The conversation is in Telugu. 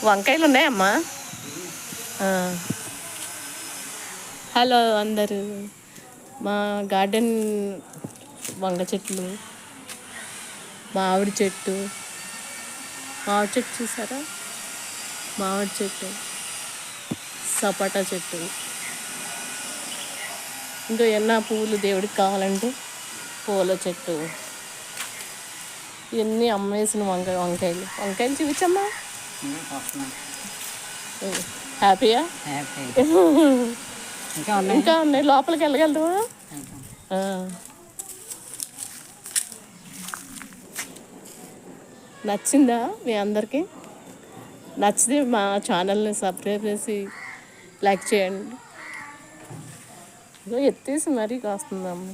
వంకాయలు ఉన్నాయమ్మా. హలో అందరూ, మా గార్డెన్ వంగ చెట్లు, మామిడి చెట్టు చూసారా, మామిడి చెట్టు, సపోటా చెట్టు, ఇంకా ఎన్నో పువ్వులు దేవుడికి కావాలంటే పూల చెట్టు, ఇవన్నీ అమ్మేసిన వంకాయలు చూపించమ్మా. హ్యాపీయా? ఇంకా ఉన్నాయి, లోపలికి వెళ్ళగలరు. నచ్చిందా మీ అందరికీ? నచ్చితే మా ఛానల్ని సబ్స్క్రైబ్ చేసి లైక్ చేయండి. ఎత్తేసి మరీ కాస్తుందమ్మ.